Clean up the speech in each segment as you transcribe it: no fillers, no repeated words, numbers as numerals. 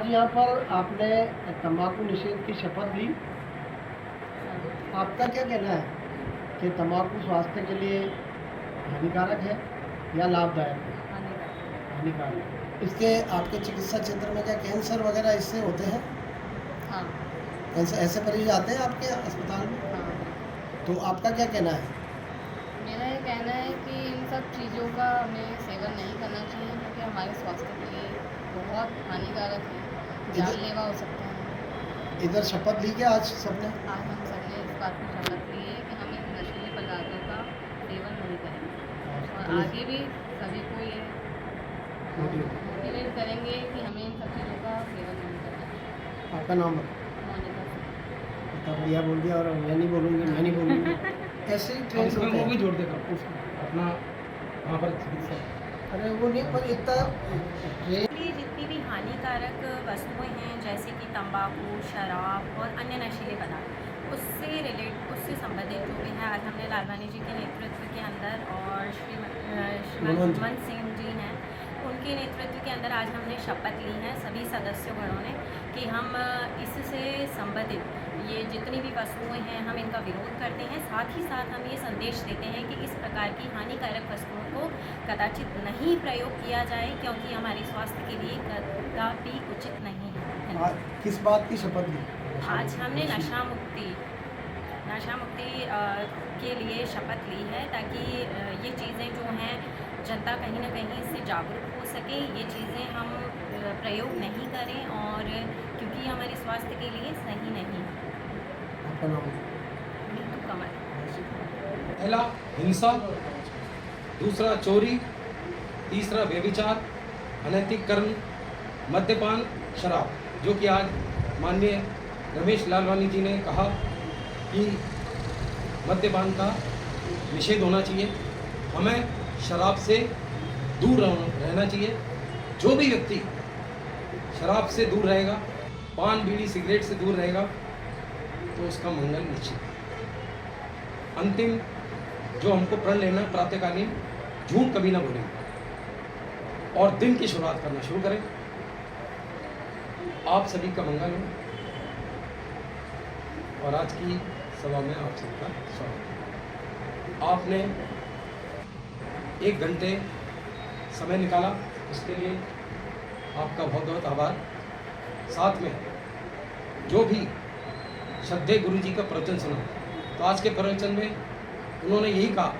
आज यहाँ पर आपने तंबाकू निषेध की शपथ ली। आपका क्या कहना है कि तंबाकू स्वास्थ्य के लिए हानिकारक है या लाभदायक है? हानिकारक। इसके आपके चिकित्सा क्षेत्र में क्या कैंसर वगैरह इससे होते हैं? हाँ। कैंसर ऐसे मरीज आते हैं आपके अस्पताल में? हाँ। तो आपका क्या कहना है? मेरा ये कहना है कि इन सब चीज़ों का हमें सेवन नहीं करना चाहिए क्योंकि हमारे स्वास्थ्य के लिए बहुत हानिकारक है, जानलेवा हो सकता है। इधर शपथ ली क्या आज सबने? आज हम सबने इस बात की शपथ ली है कि हम इन नशीले पदार्थों का सेवन नहीं करेंगे और आगे भी सभी को ये मोटिवेट करेंगे कि हमें इन सब चीज़ों का सेवन नहीं करना चाहिए। आपका नाम मोनिका से। इतना बढ़िया बोल दिया और मैं नहीं बोलूँगी, मैं नहीं बोलूँगी। ऐसे ही ट्रेन वो होते भी हैं। जोड़ देगा उसको अपना वहाँ पर चिकित्सा। अरे वो नहीं, पर इतना ट्रेन लिए जितनी भी हानिकारक वस्तुएं हैं जैसे कि तंबाकू, शराब और अन्य नशीले पदार्थ उससे संबंधित जो भी है आज हमने लालवानी जी के नेतृत्व के अंदर और श्रीमती मनमोहन सिंह जी हैं उनके नेतृत्व के अंदर आज हमने शपथ ली है सभी सदस्योगणों ने कि हम इससे संबंधित ये जितनी भी वस्तुएं हैं हम इनका विरोध करते हैं। साथ ही साथ हम ये संदेश देते हैं कि इस प्रकार की हानिकारक वस्तुओं को कदाचित नहीं प्रयोग किया जाए क्योंकि हमारे स्वास्थ्य के लिए कदापि उचित नहीं है। किस बात की शपथ ली? आज हमने नशा मुक्ति के लिए शपथ ली है ताकि ये चीज़ें जो हैं जनता कहीं ना कहीं इससे जागरूक हो सके, ये चीज़ें हम प्रयोग नहीं करें और क्योंकि ये हमारे स्वास्थ्य के लिए सही नहीं है। आपका नाम? नीतू कमल। पहला हिंसा, दूसरा चोरी, तीसरा व्यभिचार, अनैतिक कर्म, मद्यपान, शराब, जो कि आज माननीय रमेश लालवानी जी ने कहा कि मद्यपान का निषेध होना चाहिए, हमें शराब से दूर रहना चाहिए। जो भी व्यक्ति शराब से दूर रहेगा, पान बीड़ी सिगरेट से दूर रहेगा तो उसका मंगल निश्चित। अंतिम जो हमको प्रण लेना प्रातःकालीन, झूठ कभी ना बोलेंगे और दिन की शुरुआत करना शुरू करें। आप सभी का मंगल हो और आज की सभा में आप सबका स्वागत। आपने 1 घंटे समय निकाला, उसके लिए आपका बहुत बहुत आभार। साथ में जो भी श्रद्धेय गुरु जी का प्रवचन सुना, तो आज के प्रवचन में उन्होंने यही कहा,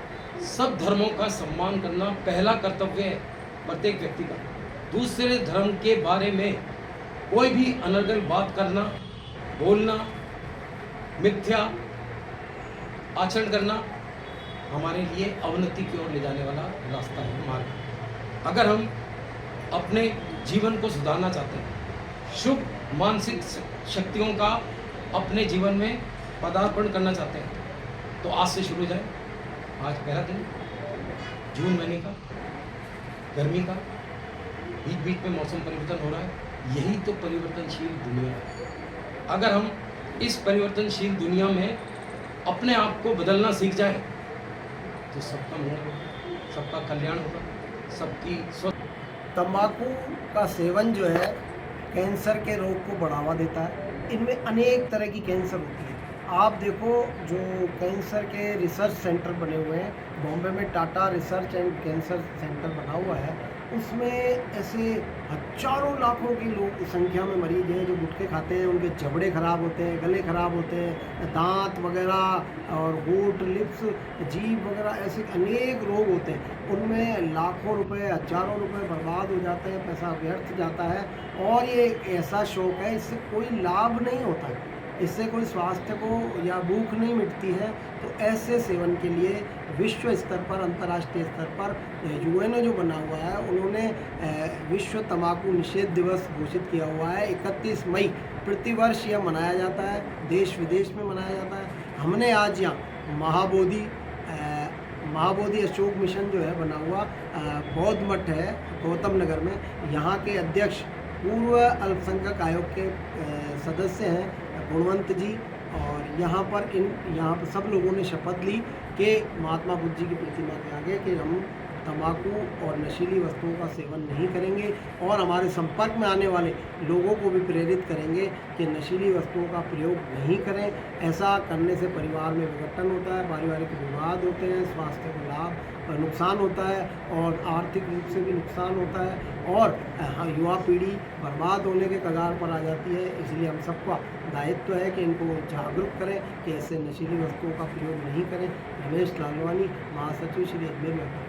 सब धर्मों का सम्मान करना पहला कर्तव्य है प्रत्येक व्यक्ति का। दूसरे धर्म के बारे में कोई भी अनर्गल बात करना, बोलना, मिथ्या आचरण करना हमारे लिए अवनति की ओर ले जाने वाला रास्ता है, मार्ग। अगर हम अपने जीवन को सुधारना चाहते हैं, शुभ मानसिक शक्तियों का अपने जीवन में पदार्पण करना चाहते हैं, तो आज से शुरू हो जाए। आज पहला दिन जून महीने का, गर्मी का, बीच बीच में मौसम परिवर्तन हो रहा है, यही तो परिवर्तनशील दुनिया है। अगर हम इस परिवर्तनशील दुनिया में अपने आप को बदलना सीख जाएं, तो सबका मंगल होगा, सबका कल्याण होगा, सबकी स्वस्थ। तंबाकू का सेवन जो है कैंसर के रोग को बढ़ावा देता है। इनमें अनेक तरह की कैंसर होती है। आप देखो, जो कैंसर के रिसर्च सेंटर बने हुए हैं, बॉम्बे में Tata research and cancer centre बना हुआ है, उसमें ऐसे हजारों लाखों की लोग संख्या में मरीज हैं जो गुटखे खाते हैं, उनके जबड़े खराब होते हैं, गले खराब होते हैं, दांत वगैरह और होंठ, लिप्स, जीभ वगैरह, ऐसे अनेक रोग होते हैं। उनमें लाखों रुपए, हजारों रुपए बर्बाद हो जाते हैं, पैसा व्यर्थ जाता है। और ये एक ऐसा शौक है, इससे कोई लाभ नहीं होता है, इससे कोई स्वास्थ्य को या भूख नहीं मिटती है। तो ऐसे सेवन के लिए विश्व स्तर पर, अंतर्राष्ट्रीय स्तर पर यूएनओ जो बना हुआ है, उन्होंने विश्व तंबाकू निषेध दिवस घोषित किया हुआ है। 31 मई प्रतिवर्ष यह मनाया जाता है, देश विदेश में मनाया जाता है। हमने आज यहाँ महाबोधि अशोक मिशन जो है बना हुआ बौद्ध मठ है गौतम नगर में, यहाँ के अध्यक्ष पूर्व अल्पसंख्यक आयोग के सदस्य हैं गुणवंत जी, और यहाँ पर सब लोगों ने शपथ ली कि महात्मा बुद्ध जी की प्रतिमा के आगे कि हम तंबाकू और नशीली वस्तुओं का सेवन नहीं करेंगे और हमारे संपर्क में आने वाले लोगों को भी प्रेरित करेंगे कि नशीली वस्तुओं का प्रयोग नहीं करें। ऐसा करने से परिवार में विघटन होता है, पारिवारिक विवाद होते हैं, स्वास्थ्य को नुकसान होता है और आर्थिक रूप से भी नुकसान होता है और युवा पीढ़ी बर्बाद होने के कगार पर आ जाती है। इसलिए हम सबका दायित्व है कि इनको जागरूक करें कि ऐसे नशीली वस्तुओं का प्रयोग नहीं करें। रमेश लालवानी, महासचिव, श्री अजमेर व्यापार।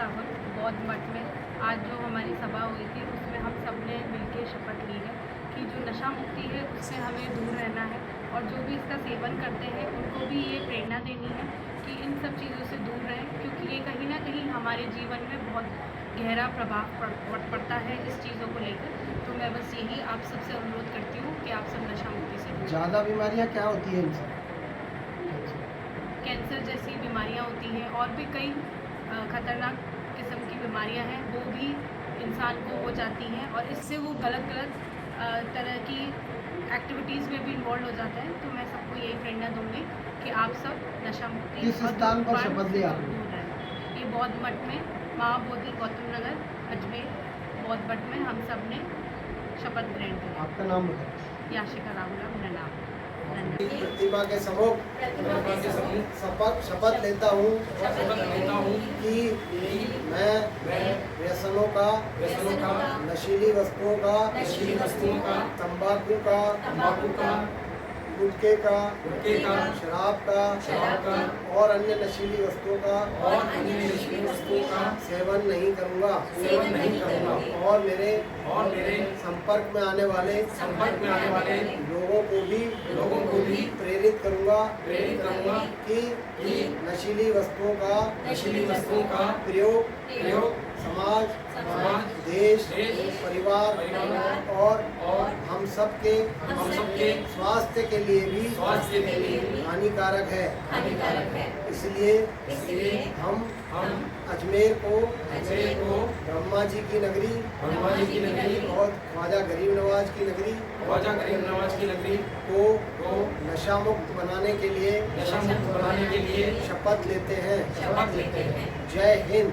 राहुल बौद्ध मठ में आज जो हमारी सभा हुई थी उसमें हम सब ने मिलकर शपथ ली है कि जो नशा मुक्ति है उससे हमें दूर रहना है और जो भी इसका सेवन करते हैं उनको भी ये प्रेरणा देनी है कि इन सब चीज़ों से दूर रहें, क्योंकि ये कहीं ना कहीं हमारे जीवन में बहुत गहरा प्रभाव पड़ता है इस चीज़ों को लेकर। तो मैं बस यही आप सबसे अनुरोध करती हूँ कि आप सब नशा मुक्ति से दूर। ज़्यादा बीमारियाँ क्या होती हैं इनसे? कैंसर जैसी बीमारियाँ होती हैं और भी कई खतरनाक किस्म की बीमारियां हैं, वो भी इंसान को हो जाती हैं और इससे वो गलत तरह की एक्टिविटीज़ में भी इन्वॉल्व हो जाता है। तो मैं सबको यही प्रेरणा दूंगी कि आप सब नशा मुक्ति किस स्थान पर शपथ ली आपने? दूर रहें। ये बौद्ध मठ में, महाबोधि गौतम नगर अजमेर बौद्ध मठ में हम सब ने शपथ ग्रहण की। आपका नाम बताएं। याशिका राहुल मेरा नाम। प्रतिभा के समूह शपथ लेता हूँ कि मैं व्यसनों का, नशीली वस्तुओं का, तंबाकू का, गुटखे का, शराब का और अन्य नशीली वस्तुओं का सेवन नहीं करूँगा और मेरे संपर्क में आने वाले लोगों को भी प्रेरित करूँगा कि नशीली वस्तुओं का प्रयोग समाज, देश, परिवार और हम सबके स्वास्थ्य के लिए भी हानिकारक है। इसलिए हम अजमेर को ब्रह्मा जी की नगरी और ख्वाजा गरीब नवाज की नगरी को नशा मुक्त बनाने के लिए शपथ लेते हैं। जय हिंद।